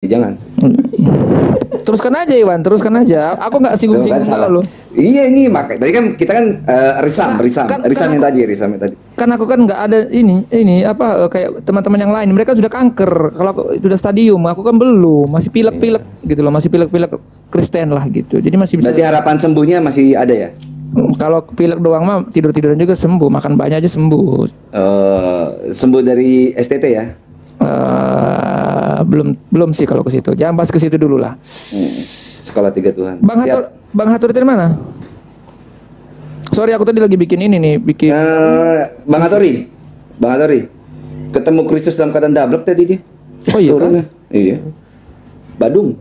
Jangan. Teruskan aja Iwan, teruskan aja. Aku nggak singgung-singgung Salah. lo. Iya ini tadi kan kita kan Risam yang tadi. Kan aku kan nggak ada ini apa kayak teman-teman yang lain. Mereka sudah kanker. Kalau aku sudah stadium, aku kan belum. Masih pilek-pilek gitu loh, masih pilek-pilek Kristen lah gitu. Jadi masih bisa. Berarti harapan sembuhnya masih ada ya? Kalau pilek doang mah tidur-tiduran juga sembuh, makan banyak aja sembuh. Sembuh dari STT ya? Belum sih kalau ke situ. Jangan bahas ke situ dulu lah. Sekolah Tiga Tuhan. Bang Hatur dari mana? Sorry aku tadi lagi bikin ini nih, Bang Hatori. Ketemu Kristus dalam keadaan dablek tadi dia. Oh iya kan? Iya. Badung.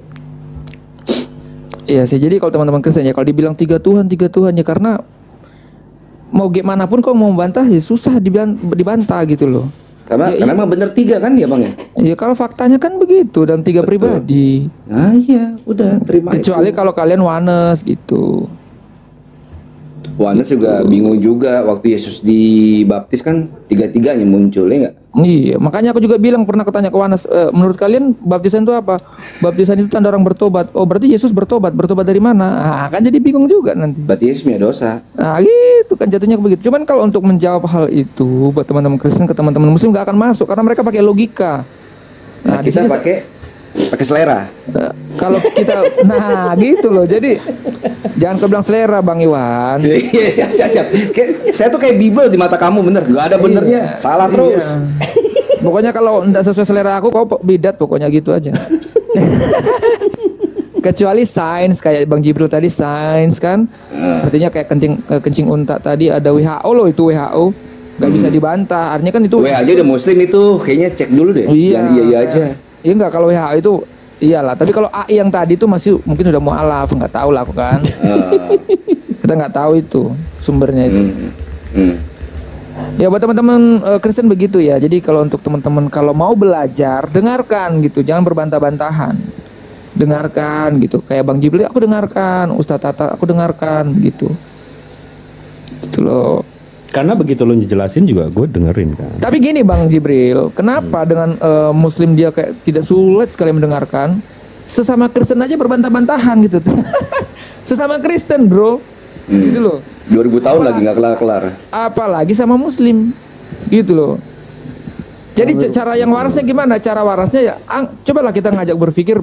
Iya sih, jadi kalau teman-teman Kristen ya, kalau dibilang tiga Tuhan ya karena mau gimana pun kau mau membantah ya susah dibantah gitu loh. Karena emang bener tiga kan ya Bang ya? Iya kalau faktanya kan begitu dalam tiga pribadi. Nah iya, udah terima. Kecuali kalau kalian oneness gitu. Oneness juga bingung juga waktu Yesus dibaptis kan tiga-tiganya muncul ya nggak? Iya, makanya aku juga bilang pernah ketanya ke Oneness, menurut kalian baptisan itu apa? Baptisan itu tanda orang bertobat. Oh berarti Yesus bertobat dari mana? Ah kan jadi bingung juga nanti. Berarti Yesus punya dosa. Nah gitu kan jatuhnya begitu. Cuman kalau untuk menjawab hal itu buat teman-teman Kristen ke teman-teman Muslim nggak akan masuk karena mereka pakai logika. Nah kita pakai selera. Kalau kita, nah gitu loh. Jadi jangan kau bilang selera Bang Iwan. Iya siap. Saya tuh kayak Bible di mata kamu bener. Gak ada benernya. Salah terus. Pokoknya kalau tidak sesuai selera aku, kau bidat pokoknya gitu aja. Kecuali sains kayak Bang Jibril tadi sains kan. Artinya kayak kencing unta tadi ada WHO loh itu WHO. Gak bisa dibantah. Artinya kan itu. WHO aja udah Muslim itu. Kayaknya cek dulu deh. Iya. Iya aja. Iya enggak kalau WHO itu iyalah, tapi kalau AI yang tadi itu masih mungkin sudah mualaf, nggak tahu lah aku kan. Kita nggak tahu itu sumbernya itu. Ya buat teman-teman Kristen begitu ya. Jadi kalau untuk teman-teman kalau mau belajar dengarkan gitu, jangan berbantah-bantahan. Dengarkan gitu. Kayak Bang Jibril aku dengarkan, Ustadz Tata aku dengarkan gitu. Gitu loh. Karena begitu lo ngejelasin juga gue dengerin kan. Tapi gini Bang Jibril, kenapa dengan Muslim dia kayak tidak sulit sekali mendengarkan? Sesama Kristen aja berbantah-bantahan gitu. Sesama Kristen bro, gitu loh. 2000 tahun lagi nggak kelar-kelar. Apalagi sama Muslim, gitu loh. Jadi cara yang warasnya gimana? Cara warasnya ya, cobalah kita ngajak berpikir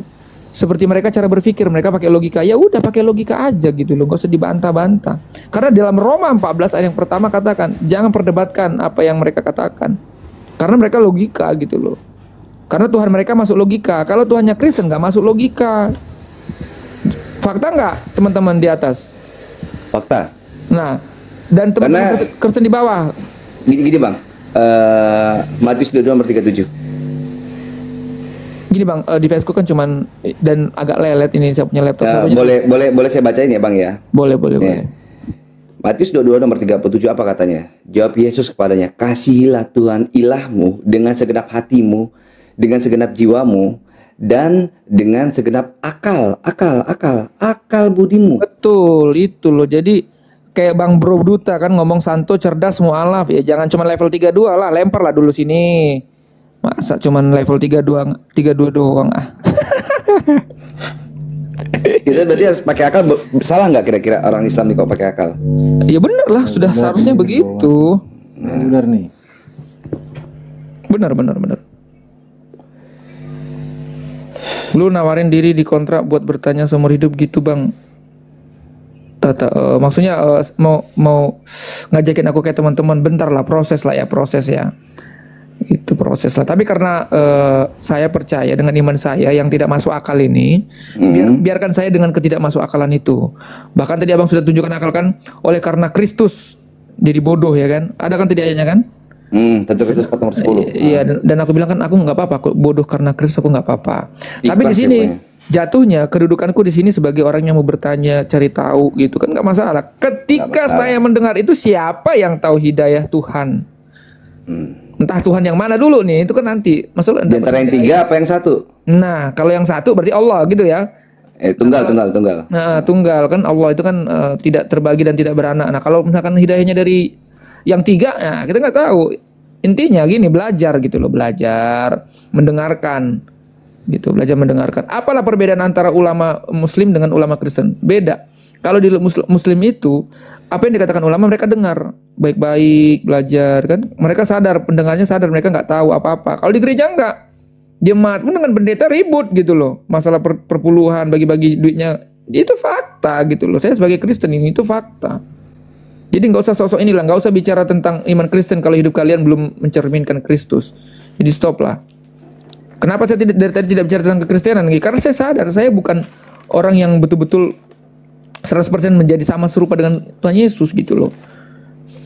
seperti mereka cara berpikir. Mereka pakai logika, ya udah pakai logika aja gitu loh, gak usah dibantah-bantah. Karena dalam Roma 14 ayat yang pertama katakan jangan perdebatkan apa yang mereka katakan, karena mereka logika gitu loh. Karena Tuhan mereka masuk logika. Kalau Tuhannya Kristen nggak masuk logika. Fakta nggak teman-teman di atas? Fakta. Nah dan teman-teman Kristen di bawah gini Bang, Matius 22:37. Gini Bang, di Facebookku kan cuman dan agak lelet ini saya punya laptop. Boleh saya bacain ya Bang ya? Boleh. Matius 22:37 apa katanya? Jawab Yesus kepadanya, kasihilah Tuhan ilahmu dengan segenap hatimu, dengan segenap jiwamu, dan dengan segenap akal budimu. Betul, itu loh. Jadi kayak Bang Bro Duta kan ngomong santo, cerdas, mualaf. Ya jangan cuma level 32 lah, lempar lah dulu sini. Masa cuman level 32 doang ah. Kita berarti harus pakai akal. Salah nggak kira-kira orang Islam nih kok pakai akal? Ya bener lah, sudah seharusnya begitu. Bener nih. Bener. Lu nawarin diri di kontrak buat bertanya seumur hidup gitu Bang. Maksudnya mau ngajakin aku kayak teman-teman, bentar lah, proses ya. Itu proses lah. Tapi karena saya percaya dengan iman saya yang tidak masuk akal ini, biarkan saya dengan ketidak masuk akalan itu. Bahkan tadi Abang sudah tunjukkan akal kan, oleh karena Kristus jadi bodoh ya kan? Ada kan tadi ayatnya kan? Tentu Kristus 4:10. Iya, dan aku bilang kan aku nggak apa-apa, aku bodoh karena Kristus aku nggak apa-apa. Tapi di sini jatuhnya kedudukanku di sini sebagai orang yang mau bertanya, cari tahu gitu kan nggak masalah. Ketika saya mendengar itu, siapa yang tahu hidayah Tuhan? Entah Tuhan yang mana dulu nih, itu kan nanti masalah. Antara yang tiga apa yang satu? Nah, kalau yang satu berarti Allah gitu ya. Tunggal. Nah, tunggal kan Allah itu kan tidak terbagi dan tidak beranak. Nah, kalau misalkan hidayahnya dari yang tiga, nah kita nggak tahu. Intinya gini, belajar gitu loh, belajar, mendengarkan. gitu, belajar mendengarkan. Apalah perbedaan antara ulama Muslim dengan ulama Kristen? Beda. Kalau di Muslim itu apa yang dikatakan ulama mereka dengar baik-baik, belajar kan, mereka sadar, pendengarnya sadar, mereka nggak tahu apa-apa. Kalau di gereja enggak, jemaat pun dengan pendeta ribut gitu loh, masalah perpuluhan, bagi-bagi duitnya, itu fakta gitu loh. Saya sebagai Kristen ini itu fakta. Jadi nggak usah sosok inilah, nggak usah bicara tentang iman Kristen kalau hidup kalian belum mencerminkan Kristus. Jadi stop lah. Kenapa saya dari tadi tidak bicara tentang kekristenan? Karena saya sadar saya bukan orang yang betul-betul 100% menjadi sama serupa dengan Tuhan Yesus gitu loh.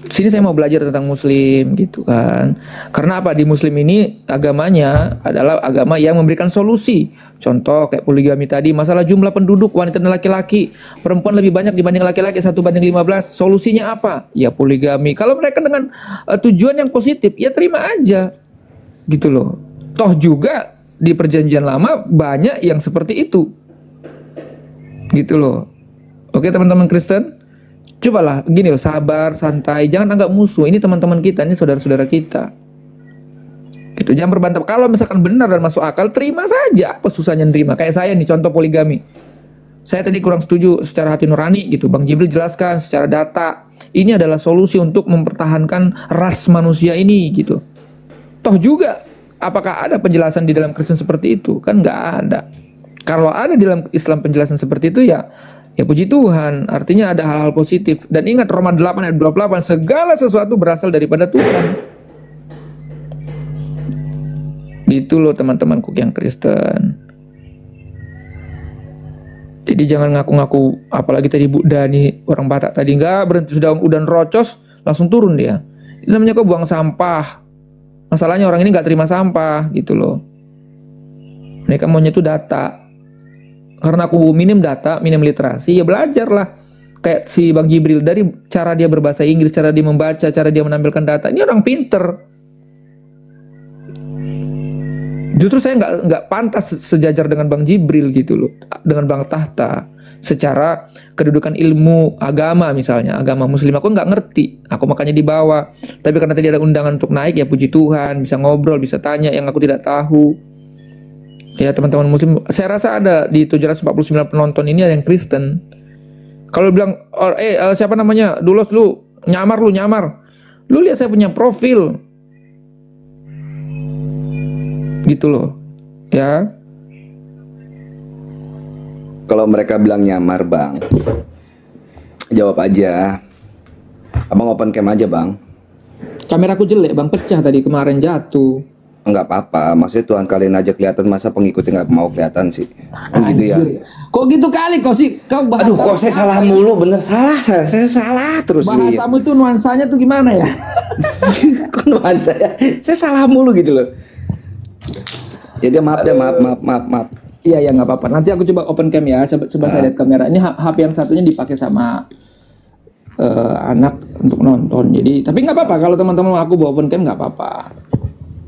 Sini saya mau belajar tentang Muslim gitu kan. Karena apa? Di Muslim ini agamanya adalah agama yang memberikan solusi. Contoh kayak poligami tadi, masalah jumlah penduduk wanita dan laki-laki, perempuan lebih banyak dibanding laki-laki 1:15. Solusinya apa? Ya poligami. Kalau mereka dengan tujuan yang positif, ya terima aja. Gitu loh. Toh juga di perjanjian lama banyak yang seperti itu. Gitu loh. Oke teman-teman Kristen, cobalah gini loh, sabar, santai, jangan anggap musuh. Ini teman-teman kita, ini saudara-saudara kita. Gitu, jangan berbantah. Kalau misalkan benar dan masuk akal, terima saja. Apa susahnya nerima? Kayak saya nih, contoh poligami. Saya tadi kurang setuju secara hati nurani gitu. Bang Jibril jelaskan secara data, ini adalah solusi untuk mempertahankan ras manusia ini gitu. Toh juga, apakah ada penjelasan di dalam Kristen seperti itu? Kan nggak ada. Kalau ada di dalam Islam penjelasan seperti itu ya puji Tuhan, artinya ada hal-hal positif. Dan ingat Roma 8 ayat 28, segala sesuatu berasal daripada Tuhan. Gitu loh teman-temanku yang Kristen. Jadi jangan ngaku-ngaku, apalagi tadi Bu Dani, orang Batak tadi, enggak berhenti, udah nerocos, langsung turun dia. Itu namanya kok buang sampah. Masalahnya orang ini nggak terima sampah gitu loh. Mereka maunya itu data. Karena aku minim data, minim literasi, ya belajarlah. Kayak si Bang Jibril, dari cara dia berbahasa Inggris, cara dia membaca, cara dia menampilkan data. Ini orang pinter. Justru saya nggak pantas sejajar dengan Bang Jibril gitu loh, dengan Bang Tahta. Secara kedudukan ilmu agama misalnya, agama Muslim aku nggak ngerti, aku makanya dibawa. Tapi karena tadi ada undangan untuk naik, ya puji Tuhan, bisa ngobrol, bisa tanya yang aku tidak tahu. Ya teman-teman Muslim, saya rasa ada di 749 penonton ini ada yang Kristen. Kalau bilang, siapa namanya, Dulos lu nyamar, lu lihat saya punya profil, gitu loh, ya. Kalau mereka bilang nyamar bang, jawab aja. Abang open cam aja bang. Kameraku jelek bang, pecah tadi kemarin, jatuh. Enggak apa-apa, maksudnya Tuhan kalian aja kelihatan, masa pengikutnya nggak mau kelihatan sih? Kan gitu ya. Kok gitu kali kau sih, kau bahasa. Aduh, kok saya salah mulu, bener salah, saya salah terus. Bahasamu itu nuansanya tuh gimana ya? Kok nuansa saya salah mulu gitu loh. Ya dia maaf. Iya nggak apa-apa. Nanti aku coba open cam ya, coba saya lihat kamera. Ini HP yang satunya dipakai sama anak untuk nonton. Jadi, tapi nggak apa-apa kalau teman-teman aku bawa open cam nggak apa-apa.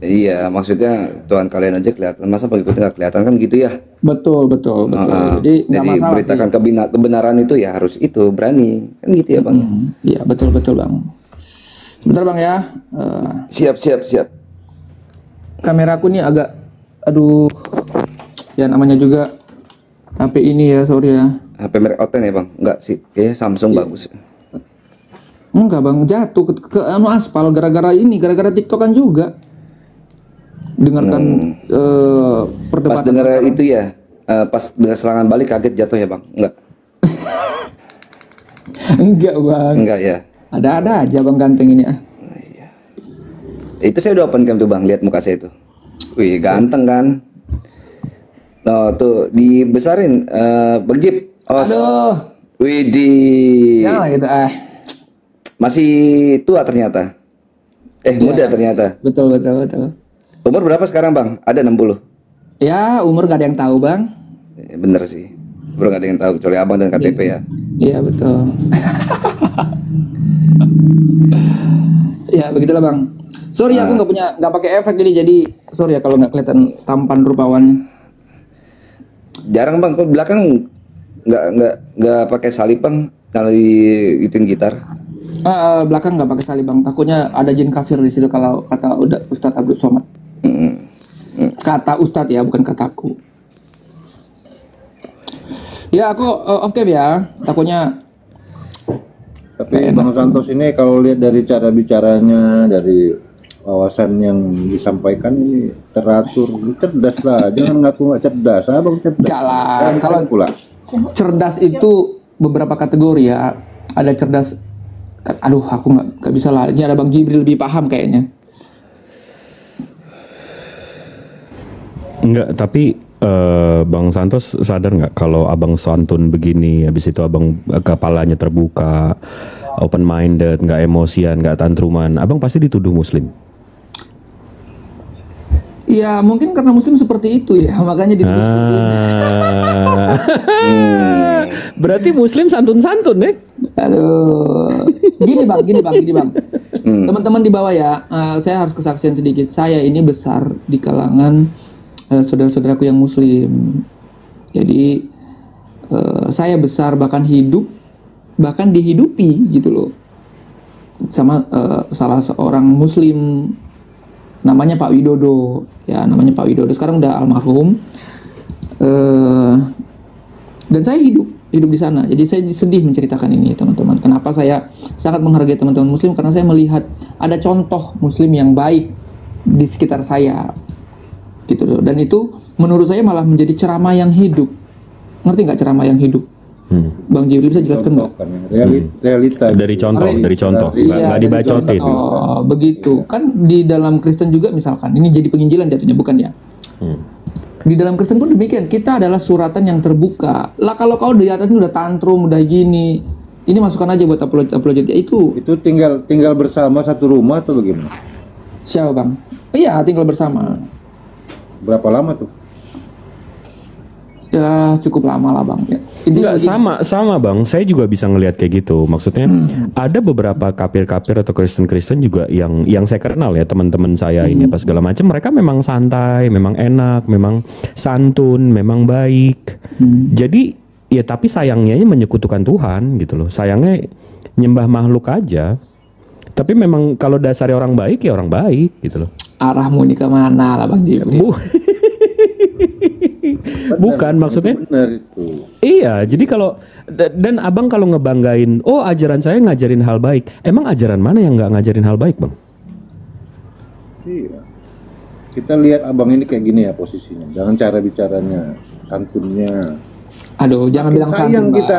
Iya, maksudnya Tuhan kalian aja kelihatan, masa pengikutnya nggak kelihatan, kan gitu ya? Betul. Jadi nggak masalah beritakan sih. kebenaran itu ya harus itu berani, kan gitu ya bang? Iya betul bang. Sebentar bang ya. Siap. Kameraku nih agak, aduh, ya namanya juga HP ini ya, sorry ya. HP merek Oten ya bang? Enggak sih, kayaknya Samsung bagus. Enggak bang, jatuh ke aspal gara-gara TikTokan juga. Dengarkan perdebatan. Pas dengar itu ya, pas dengar serangan balik kaget jatuh ya bang? Enggak? Enggak bang. Enggak ya? Ada aja bang ganteng ini ah. Iya. Itu saya udah open cam tuh bang, lihat muka saya itu. Wih ganteng kan? Oh tuh dibesarin, Bang Jip. Aduh. Widih. Ya gitu Masih tua ternyata. Muda ternyata. Betul. Umur berapa sekarang bang? Ada 60? Ya umur gak ada yang tahu bang. Bener sih. Umur gak ada yang tahu kecuali abang dan KTP ya. Iya betul. Ya begitulah bang. Sorry aku nggak pakai efek jadi sorry ya kalau nggak kelihatan tampan rupawan. Jarang bang, kok belakang nggak pakai salib bang kalau ituin gitar. Belakang nggak pakai salib bang, takutnya ada jin kafir di situ kalau kata Ustadz Abdul Somad. Kata Ustadz ya, bukan kataku. Ya aku off cam ya, takutnya. Tapi Bang Santos ini kalau lihat dari cara bicaranya, dari wawasan yang disampaikan ini teratur, cerdas lah. Jangan ngaku nggak cerdas, abang cerdas. Enggak lah, kalau pula cerdas itu beberapa kategori ya. Ada cerdas, aduh aku nggak bisa lah. Ini ada Bang Jibril lebih paham kayaknya. Enggak, tapi Bang Santos sadar nggak kalau abang santun begini, habis itu abang kepalanya terbuka, open minded, nggak emosian, nggak tantruman, abang pasti dituduh Muslim. Ya mungkin karena Muslim seperti itu ya, makanya dituduh seperti itu. Berarti Muslim santun-santun ya? Aduh, gini bang. Teman-teman di bawah ya, saya harus kesaksian sedikit. Saya ini besar di kalangan saudara-saudaraku yang Muslim. Jadi saya besar bahkan hidup, bahkan dihidupi gitu loh, sama salah seorang Muslim namanya Pak Widodo. Ya namanya Pak Widodo. Sekarang udah almarhum. Dan saya hidup di sana. Jadi saya sedih menceritakan ini teman-teman. Kenapa saya sangat menghargai teman-teman Muslim? Karena saya melihat ada contoh Muslim yang baik di sekitar saya, gitu loh. Dan itu menurut saya malah menjadi ceramah yang hidup. Ngerti nggak ceramah yang hidup? Bang Jibril bisa jelaskan nggak? Realita. Dari contoh, nggak dibacotin. Oh, begitu. Kan di dalam Kristen juga misalkan, ini jadi penginjilan jatuhnya, bukan ya? Di dalam Kristen pun demikian. Kita adalah suratan yang terbuka. Lah kalau kau di atas ini udah tantrum, udah gini, ini masukkan aja buat apologet ya itu. Itu tinggal bersama satu rumah atau bagaimana? Siapa bang? Iya tinggal bersama. Berapa lama tuh? Ya cukup lama lah bang. Ya. Enggak, sama bang, saya juga bisa ngelihat kayak gitu. Maksudnya ada beberapa kafir-kafir atau Kristen-Kristen juga yang saya kenal ya, teman-teman saya ini apa segala macam, mereka memang santai, memang enak, memang santun, memang baik. Jadi ya tapi sayangnya menyekutukan Tuhan gitu loh. Sayangnya nyembah makhluk aja. Tapi memang kalau dasarnya orang baik ya orang baik gitu loh. Arahmu ini kemana lah bang Jibril? Bukan maksudnya. Benar itu. Iya, jadi kalau dan abang kalau ngebanggain, oh ajaran saya ngajarin hal baik. Emang ajaran mana yang nggak ngajarin hal baik, bang? Iya. Kita lihat abang ini kayak gini ya posisinya. Jangan cara bicaranya, santunnya. Aduh, jangan bilang santun. Sayang kita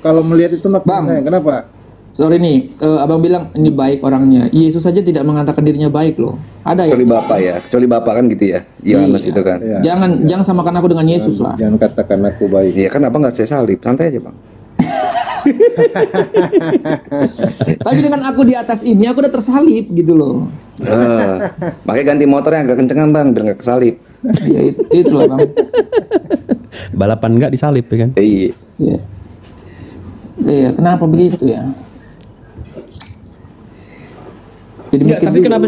kalau melihat itu makin sayang. Kenapa? Sorry nih, abang bilang ini baik orangnya. Yesus saja tidak mengatakan dirinya baik loh. Ada ya? Kecuali bapak kan gitu ya. Yohanes itu kan. Iya. Jangan samakan aku dengan Yesus lah. Jangan katakan aku baik. Iya kan abang nggak saya salib, santai aja bang. Tapi dengan aku di atas ini, aku udah tersalib gitu loh. Makanya ganti motornya agak kencengan bang, biar nggak kesalip. Ya itu lah bang. Balapan nggak disalib ya kan? Iya. Iya, kenapa begitu ya? Jadi ya, tapi kenapa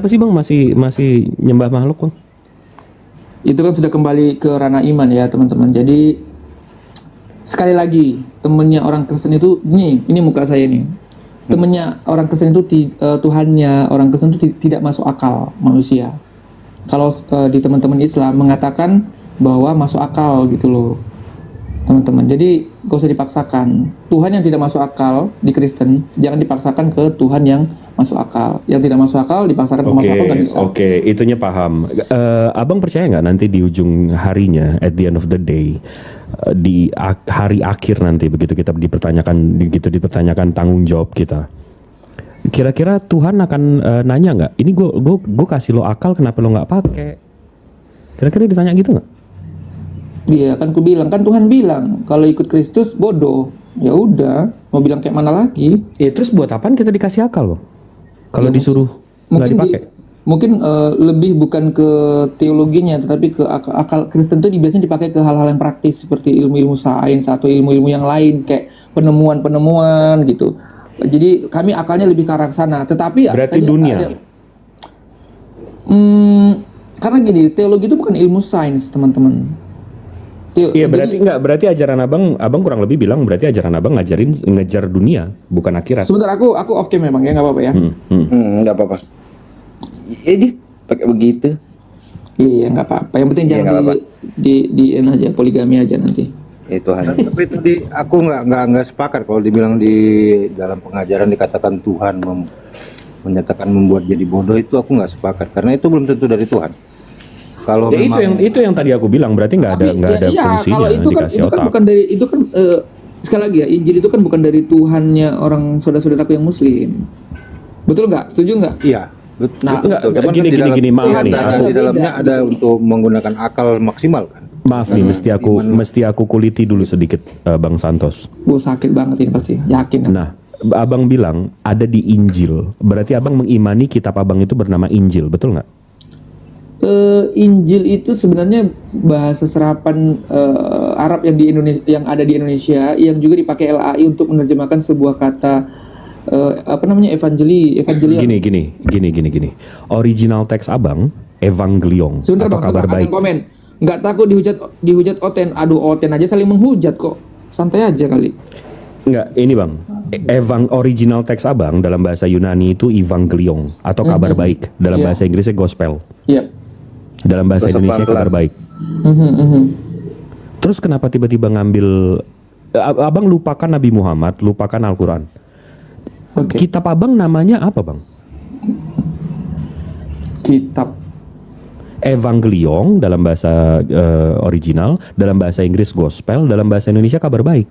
sih bang masih nyembah makhluk bang? Itu kan sudah kembali ke ranah iman ya teman-teman. Jadi sekali lagi temennya orang Kristen itu ini muka saya nih. Temennya orang Kristen itu Tuhannya orang Kristen itu tidak masuk akal manusia. Kalau di teman-teman Islam mengatakan bahwa masuk akal gitu loh teman-teman. Jadi gak usah dipaksakan. Tuhan yang tidak masuk akal di Kristen jangan dipaksakan ke Tuhan yang masuk akal. Yang tidak masuk akal dipaksakan ke masuk akal nggak bisa. Oke, itunya paham. Abang percaya nggak nanti di ujung harinya, at the end of the day, di hari akhir nanti begitu kita dipertanyakan tanggung jawab kita. Kira-kira Tuhan akan nanya nggak? Ini gue kasih lo akal, kenapa lo nggak pakai? Kira-kira ditanya gitu nggak? Iya kan, Tuhan bilang kalau ikut Kristus bodoh. Ya udah, mau bilang kayak mana lagi? Terus buat apaan kita dikasih akal loh? Kalau disuruh nggak dipakai? Mungkin lebih bukan ke teologinya, tetapi ke akal Kristen itu biasanya dipakai ke hal-hal yang praktis seperti ilmu-ilmu sains atau ilmu-ilmu yang lain kayak penemuan-penemuan gitu. Jadi kami akalnya lebih ke arah sana. Tetapi berarti dunia. Karena gini, teologi itu bukan ilmu sains teman-teman. Iya berarti ajaran abang kurang lebih bilang berarti ajaran abang ngejar dunia bukan akhirat. Sebentar aku off cam memang ya nggak apa-apa ya. Nggak apa-apa. Iya pakai begitu. Iya, nggak apa-apa. Yang penting Iya, jangan nggak apa-apa. di aja poligami aja nanti. Itu hanya. Tapi tadi aku nggak sepakat kalau dibilang di dalam pengajaran dikatakan Tuhan menyatakan membuat jadi bodoh, itu aku nggak sepakat karena itu belum tentu dari Tuhan. Kalau Ya, memang itu yang tadi aku bilang, berarti nggak ada Iya, fungsinya kalau itu kan dikasih itu kan otak. bukan dari itu kan sekali lagi ya, Injil itu kan bukan dari Tuhannya orang saudara-saudaraku yang Muslim. Betul nggak? Setuju nggak? iya betul. Nah, Enggak, Cuman kan gini, di dalam- maaf Tuhan nih. ada aku- di dalamnya beda, ada gitu. untuk menggunakan akal maksimal kan. Maaf nih, mesti aku kuliti dulu sedikit, Bang Santos. Sakit banget ini pasti, yakin. Nah, abang bilang ada di Injil, berarti abang mengimani kitab abang itu bernama Injil, betul nggak? Injil itu sebenarnya bahasa serapan Arab yang di Indonesia, yang ada di Indonesia, yang juga dipakai LAI untuk menerjemahkan sebuah kata evangelion. Gini. Original teks abang Evangelion Sebentar atau bang, kabar sebentar, baik. akan komen. Nggak takut dihujat Oten. Aduh, Oten aja saling menghujat kok. Santai aja kali. Enggak, ini bang. Original teks abang dalam bahasa Yunani itu Evangelion atau kabar baik. Dalam Iya. bahasa Inggrisnya Gospel. Iya. Dalam bahasa Gospel Indonesia pelan-pelan. kabar baik. Mhm. Terus kenapa tiba-tiba ngambil abang lupakan Nabi Muhammad, lupakan Al-Quran? Oke. Kitab abang namanya apa bang? Kitab. Evangelion dalam bahasa original, dalam bahasa Inggris Gospel, dalam bahasa Indonesia kabar baik.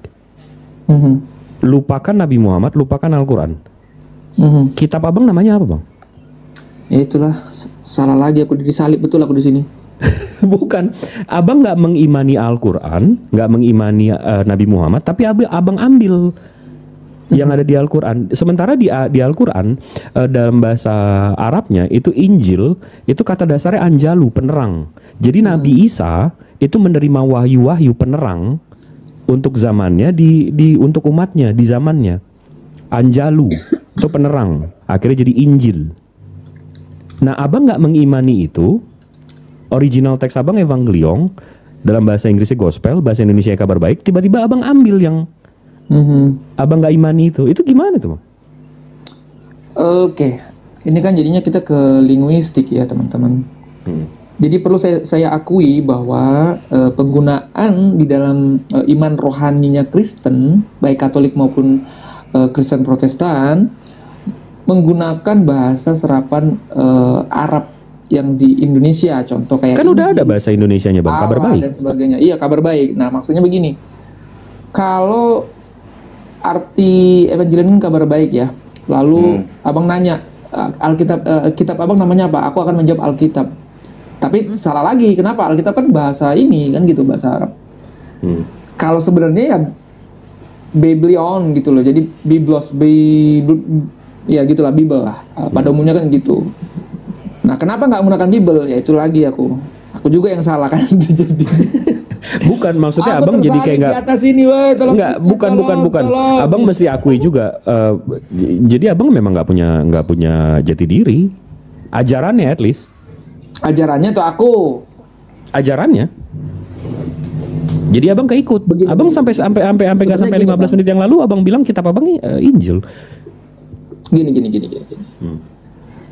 Mhm. Lupakan Nabi Muhammad, lupakan Al-Quran. Mhm. Kitab abang namanya apa bang? Ya itulah, salah lagi aku disalib betul aku di sini. Bukan, abang nggak mengimani Al-Quran, nggak mengimani Nabi Muhammad, tapi abang ambil yang ada di Al-Quran. Sementara di Al-Quran dalam bahasa Arabnya itu Injil, itu kata dasarnya anjalu, penerang. Jadi Nabi Isa itu menerima wahyu-wahyu penerang untuk zamannya, untuk umatnya di zamannya. Anjalu itu penerang, akhirnya jadi Injil. Nah, abang nggak mengimani itu. Original teks abang Evangelion, dalam bahasa Inggrisnya Gospel, bahasa Indonesia kabar baik. Tiba-tiba abang ambil yang abang nggak imani itu gimana tuh bang? Oke, ini kan jadinya kita ke linguistik ya teman-teman. Jadi perlu saya akui bahwa penggunaan di dalam iman rohaninya Kristen, baik Katolik maupun Kristen Protestan, menggunakan bahasa serapan Arab yang di Indonesia, contoh kayak Kan udah Injil, ada bahasa Indonesianya bang, kabar Allah baik. dan sebagainya. Iya, kabar baik. Nah, maksudnya begini. Kalau arti Evangelion kabar baik ya. Lalu abang nanya, kitab abang namanya apa? Aku akan menjawab Alkitab. Tapi salah lagi, kenapa? Alkitab kan bahasa ini kan gitu, bahasa Arab. Kalau sebenarnya ya Biblion gitu loh. Jadi Biblos, ya gitulah, Bible lah. Pada umumnya kan gitu. Nah, kenapa nggak menggunakan Bible? Ya itu lagi aku juga yang salah kan. Jadi Bukan, maksudnya aku abang jadi tersalik kayak di atas ini, woi, tolong. nggak, bukan. Tolong. Abang mesti akui juga. Jadi abang memang nggak punya jati diri. Ajarannya at least. Ajarannya tuh aku. Ajarannya. Jadi abang keikut. Begini. Abang sampai nggak Sebenarnya sampai gini, 15 Bang. menit yang lalu abang bilang kitab abang Injil. Gini.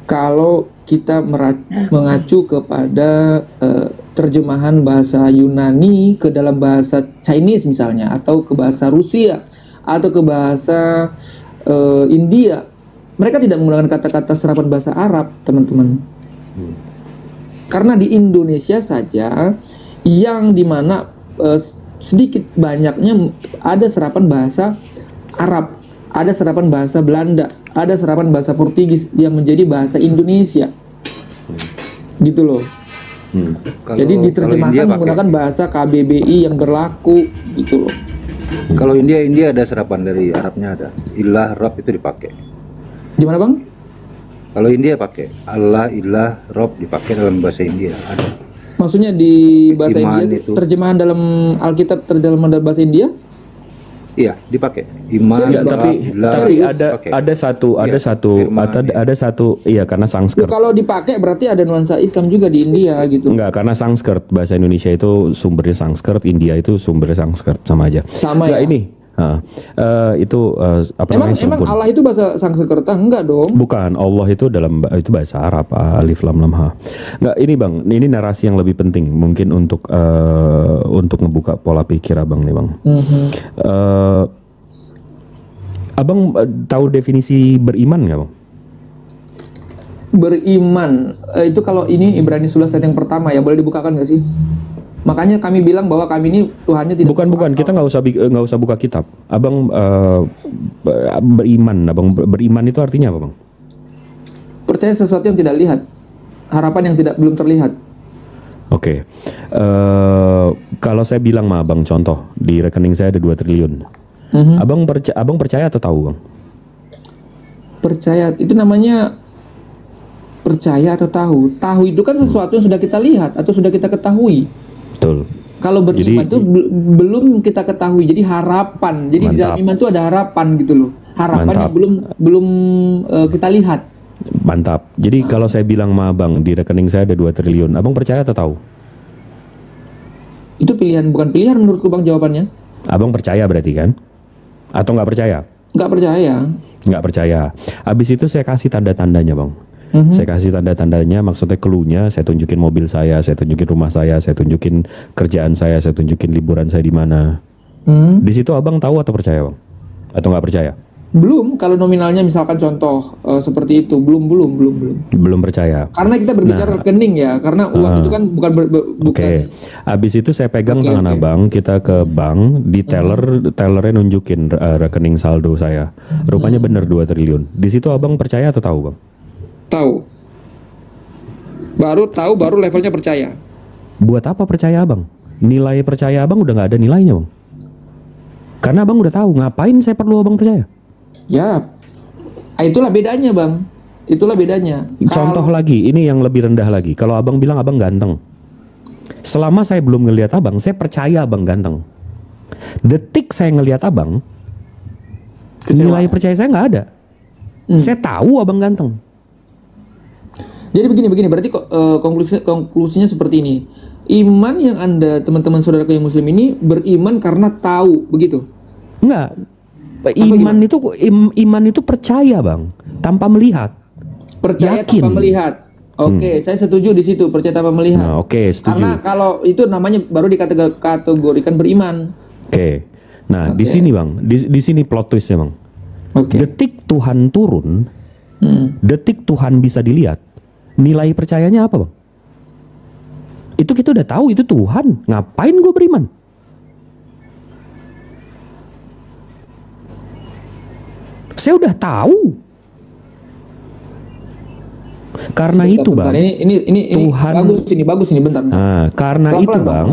Kalau kita mengacu kepada terjemahan bahasa Yunani ke dalam bahasa Chinese misalnya, atau ke bahasa Rusia, atau ke bahasa India, mereka tidak menggunakan kata-kata serapan bahasa Arab, teman-teman. Karena di Indonesia saja, yang dimana sedikit banyaknya ada serapan bahasa Arab, ada serapan bahasa Belanda, ada serapan bahasa Portugis yang menjadi bahasa Indonesia, gitu loh. Jadi diterjemahkan menggunakan bahasa KBBI yang berlaku, gitu loh. Kalau India ada serapan dari Arabnya, ada ilah Rob itu dipakai. Gimana bang? Kalau India pakai Allah, ilah, Rob dipakai dalam bahasa India, ada. Maksudnya di bahasa Iman India itu. terjemahan dalam Alkitab terjemahan dalam bahasa India? Iya, dipakai. Iman, Serius, Enggak, Bang? tapi ada satu firman, ada satu iya, karena Loh, Sanskrit. kalau dipakai berarti ada nuansa Islam juga di India gitu. Enggak, karena Sanskrit, bahasa Indonesia itu sumbernya Sanskrit, India itu sumbernya Sanskrit, sama aja. Sama Enggak, ya? ini Itu apa Emang namanya? Sabun. Allah itu bahasa Sanskerta? Enggak dong. Bukan, Allah itu itu bahasa Arab, alif lam lam ha. Nggak, ini Bang, ini narasi yang lebih penting mungkin untuk ngebuka pola pikir Abang nih Bang. Abang tahu definisi beriman nggak Bang? Beriman itu kalau ini Ibrani 11 ayat yang pertama ya, boleh dibukakan nggak sih? Makanya kami bilang bahwa kami ini Tuhannya tidak. Bukan, kita nggak usah buka kitab. Abang beriman, beriman itu artinya apa Bang? Percaya sesuatu yang tidak lihat, harapan yang belum terlihat. Oke. Kalau saya bilang sama Abang, contoh di rekening saya ada 2 triliun. Abang percaya atau tahu Bang? Percaya itu namanya percaya atau tahu. Tahu itu kan sesuatu yang sudah kita lihat atau sudah kita ketahui. Betul. Kalau beriman itu belum kita ketahui, jadi harapan. Jadi di dalam iman itu ada harapan gitu loh. Harapan yang belum kita lihat. Mantap. Jadi kalau saya bilang sama Abang di rekening saya ada 2 triliun, Abang percaya atau tahu? Itu pilihan, bukan pilihan menurutku Bang jawabannya. Abang percaya berarti kan? Atau nggak percaya? Nggak percaya. Nggak percaya. Abis itu saya kasih tanda-tandanya Bang. Saya kasih tanda-tandanya, maksudnya clue-nya, saya tunjukin mobil saya tunjukin rumah saya tunjukin kerjaan saya tunjukin liburan saya di mana. Di situ Abang tahu atau percaya Bang? Atau nggak percaya? Belum, kalau nominalnya misalkan contoh seperti itu, belum percaya. Karena kita berbicara rekening ya, karena uang itu kan bukan Oke. Abis itu saya pegang tangan Abang, kita ke bank, di tellernya nunjukin rekening saldo saya. Rupanya bener 2 triliun. Di situ Abang percaya atau tahu Bang? Tahu, baru levelnya percaya. Buat apa percaya Abang? Nilai percaya Abang udah nggak ada nilainya Bang. Karena Abang udah tahu, ngapain saya perlu Abang percaya? Ya, itulah bedanya Bang. Itulah bedanya. Contoh lagi, ini yang lebih rendah lagi. Kalau Abang bilang Abang ganteng, selama saya belum ngelihat Abang, saya percaya Abang ganteng. Detik saya ngelihat Abang, nilai percaya saya nggak ada. Saya tahu Abang ganteng. Jadi begini, berarti konklusinya seperti ini. Iman yang Anda, teman-teman saudara yang muslim ini beriman karena tahu, begitu? Enggak. Iman itu percaya Bang, tanpa melihat. Percaya tanpa melihat. Oke, saya setuju di situ, percaya tanpa melihat. Nah, oke, setuju. Karena kalau itu namanya baru dikategorikan beriman. Oke. Nah, di sini Bang, di sini plot twistnya Bang. Detik Tuhan turun, detik Tuhan bisa dilihat, nilai percayanya apa Bang? Itu kita udah tahu itu Tuhan, ngapain gue beriman? Saya udah tahu. Karena sebentar, itu Bang. Ini Tuhan bagus ini bentar. Nah, karena pelan, itu Bang.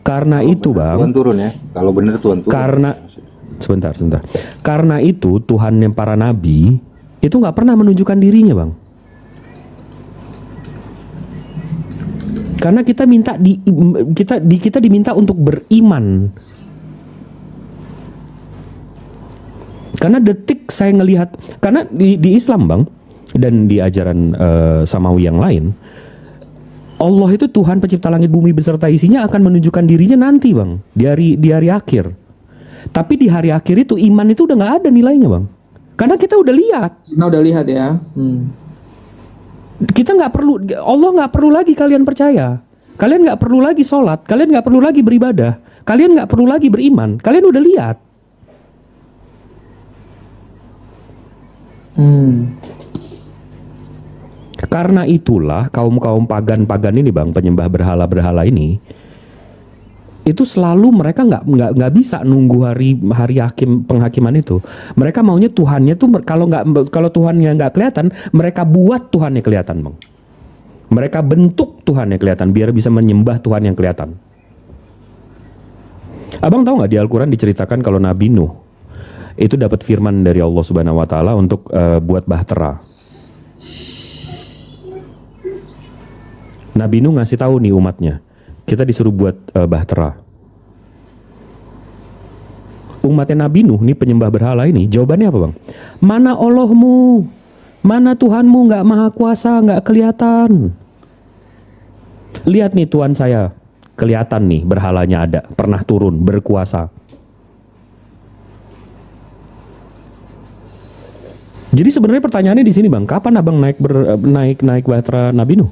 Karena itu Bang. Tuhan turun ya. Kalau benar Tuhan turun. Karena sebentar. Karena itu Tuhan yang para nabi itu nggak pernah menunjukkan dirinya Bang. Karena kita diminta untuk beriman. Karena detik saya ngelihat, karena di Islam Bang, dan di ajaran samawi yang lain, Allah itu Tuhan pencipta langit bumi beserta isinya akan menunjukkan dirinya nanti Bang, di hari akhir. Tapi di hari akhir itu iman itu udah nggak ada nilainya Bang, karena kita udah lihat. Nah, udah lihat ya. Kita nggak perlu, Allah nggak perlu lagi kalian percaya, kalian nggak perlu lagi sholat, kalian nggak perlu lagi beribadah, kalian nggak perlu lagi beriman, kalian udah lihat. Karena itulah kaum pagan ini Bang, penyembah berhala ini, itu selalu mereka nggak bisa nunggu hari penghakiman itu. Mereka maunya Tuhannya tuh kalau Tuhannya nggak kelihatan, mereka buat Tuhannya kelihatan Bang. Mereka bentuk Tuhannya kelihatan biar bisa menyembah Tuhan yang kelihatan. Abang tahu nggak di Al-Quran diceritakan kalau Nabi Nuh itu dapat firman dari Allah Subhanahu Wa Taala untuk buat bahtera. Nabi Nuh ngasih tahu nih umatnya, kita disuruh buat bahtera. Umatnya Nabi Nuh nih penyembah berhala ini, jawabannya apa Bang? Mana Allahmu? Mana Tuhanmu? Nggak maha kuasa, nggak kelihatan. Lihat nih Tuhan saya, kelihatan nih berhalanya ada, pernah turun, berkuasa. Jadi sebenarnya pertanyaannya di sini Bang, kapan Abang naik bahtera Nabi Nuh?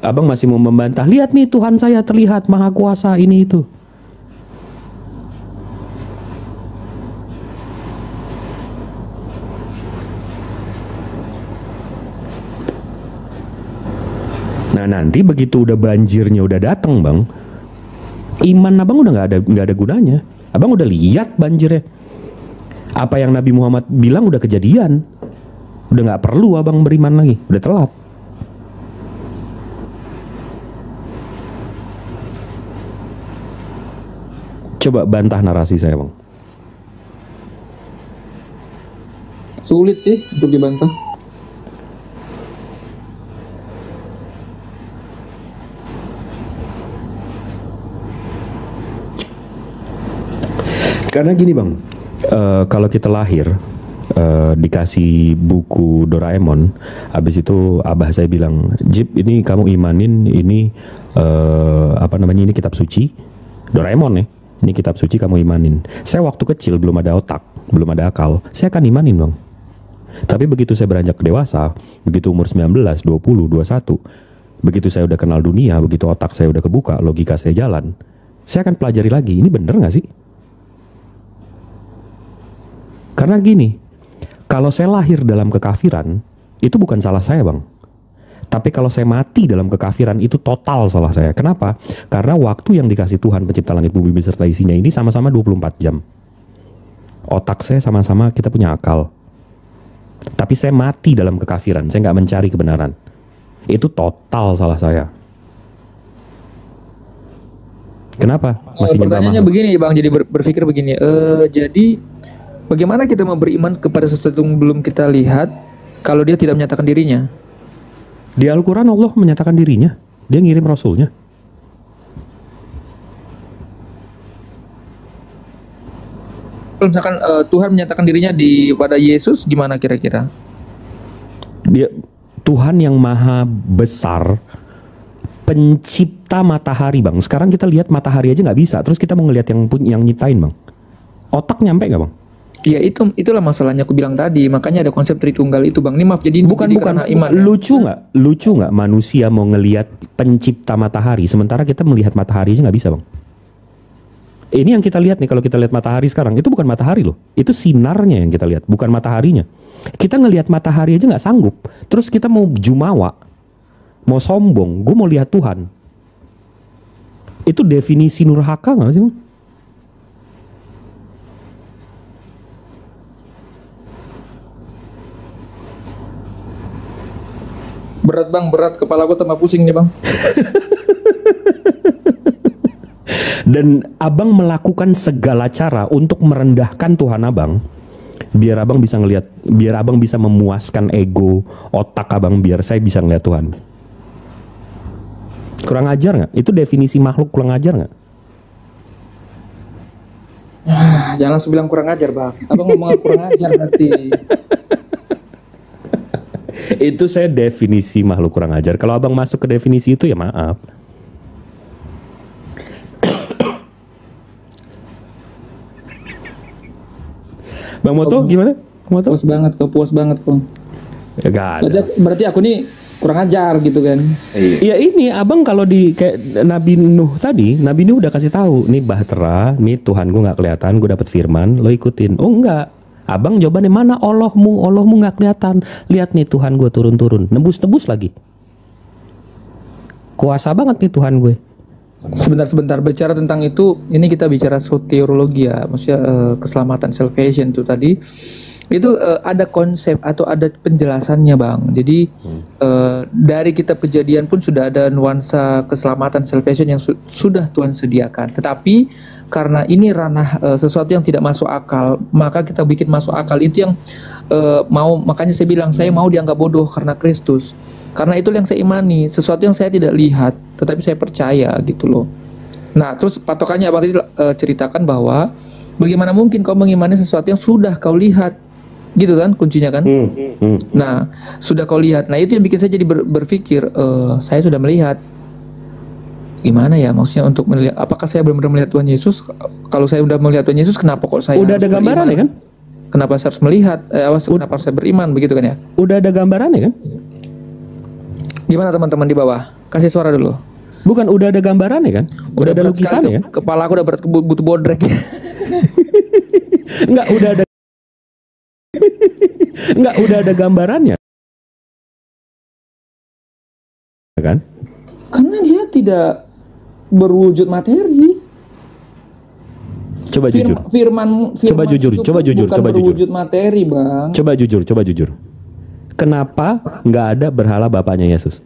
Abang masih mau membantah. Lihat nih Tuhan saya terlihat maha kuasa ini itu. Nah nanti begitu udah banjirnya udah datang Bang, iman Abang udah nggak ada gunanya. Abang udah lihat banjirnya. Apa yang Nabi Muhammad bilang udah kejadian. Udah nggak perlu Abang beriman lagi. Udah telat. Coba bantah narasi saya Bang. Sulit sih untuk dibantah. Karena gini Bang, kalau kita lahir dikasih buku Doraemon, habis itu abah saya bilang, Jip ini kamu imanin ini ini kitab suci Doraemon ya, ini kitab suci kamu imanin. Saya waktu kecil belum ada otak, belum ada akal, saya akan imanin Bang. Tapi begitu saya beranjak dewasa, begitu umur 19, 20, 21, begitu saya udah kenal dunia, begitu otak saya udah kebuka, logika saya jalan, saya akan pelajari lagi, ini bener gak sih? Karena gini, kalau saya lahir dalam kekafiran, itu bukan salah saya Bang. Tapi kalau saya mati dalam kekafiran, itu total salah saya. Kenapa? Karena waktu yang dikasih Tuhan pencipta langit bumi beserta isinya ini sama-sama 24 jam. Otak saya sama-sama kita punya akal. Tapi saya mati dalam kekafiran, saya nggak mencari kebenaran. Itu total salah saya. Kenapa? Masih pertanyaannya begini Bang, jadi berpikir begini. Jadi bagaimana kita mau beriman kepada sesuatu yang belum kita lihat kalau dia tidak menyatakan dirinya? Di Al-Quran Allah menyatakan dirinya. Dia ngirim Rasulnya. Kalau misalkan Tuhan menyatakan dirinya pada Yesus, gimana kira-kira? Dia Tuhan yang maha besar, pencipta matahari Bang. Sekarang kita lihat matahari aja nggak bisa. Terus kita mau ngelihat yang nyiptain Bang. Otak nyampe nggak Bang? Ya itulah masalahnya aku bilang tadi. Makanya ada konsep Tritunggal itu Bang. Ini maaf jadi bukan iman. Lucu nggak manusia mau ngelihat pencipta matahari sementara kita melihat matahari aja nggak bisa Bang. Ini yang kita lihat nih, kalau kita lihat matahari sekarang itu bukan matahari loh, itu sinarnya yang kita lihat, bukan mataharinya. Kita ngelihat matahari aja nggak sanggup. Terus kita mau jumawa, mau sombong, gue mau lihat Tuhan. Itu definisi nurhaka nggak sih Bang? Berat Bang, berat. Kepala gue tambah pusing nih Bang. Dan Abang melakukan segala cara untuk merendahkan Tuhan Abang, biar Abang bisa ngelihat, biar Abang bisa memuaskan ego otak Abang, biar saya bisa ngelihat Tuhan. Kurang ajar nggak? Itu definisi makhluk kurang ajar nggak? Jangan langsung bilang kurang ajar Bang. Abang ngomong kurang ajar berarti. Itu saya definisi makhluk kurang ajar. Kalau Abang masuk ke definisi itu ya maaf. Bang Moto gimana? Moto? Puas banget kok. Ya gak ada. Berarti aku nih kurang ajar gitu kan. Iya ini Abang kalau di kayak Nabi Nuh tadi, Nabi Nuh udah kasih tahu, nih bahtera, nih Tuhan gue nggak kelihatan, gue dapet firman, lo ikutin. Oh enggak. Abang jawabannya mana Allahmu nggak kelihatan. Lihat nih Tuhan gue turun-turun, nebus lagi. Kuasa banget nih Tuhan gue. Sebentar bicara tentang itu, ini kita bicara soteriologi ya, maksudnya keselamatan salvation itu tadi. Itu ada konsep atau ada penjelasannya Bang. Jadi dari kitab Kejadian pun sudah ada nuansa keselamatan salvation yang sudah Tuhan sediakan. Tetapi karena ini ranah sesuatu yang tidak masuk akal, maka kita bikin masuk akal. Itu yang makanya saya bilang saya mau dianggap bodoh karena Kristus. Karena itu yang saya imani, sesuatu yang saya tidak lihat tetapi saya percaya gitu loh. Nah terus patokannya Abang tadi ceritakan bahwa bagaimana mungkin kau mengimani sesuatu yang sudah kau lihat, gitu kan kuncinya kan. Nah sudah kau lihat, nah itu yang bikin saya jadi berpikir saya sudah melihat. Gimana ya maksudnya untuk melihat apakah saya benar-benar melihat Tuhan Yesus? Kalau saya udah melihat Tuhan Yesus, kenapa kok saya Udah harus ada gambaran beriman? ya kan? Kenapa saya harus melihat? Kenapa saya beriman begitu kan ya? Udah ada gambarannya kan? Gimana teman-teman di bawah? Kasih suara dulu. Bukan udah ada gambarannya kan? Udah ada berat sekali lukisannya kan? Kepala aku udah berat butuh bodrek. Enggak, udah ada Enggak, udah ada gambarannya. Kan? Karena dia tidak berwujud materi. Coba jujur. Firman Coba jujur, itu coba jujur, bukan coba jujur. berwujud materi, Bang. Coba jujur. Kenapa nggak ada berhala bapaknya Yesus?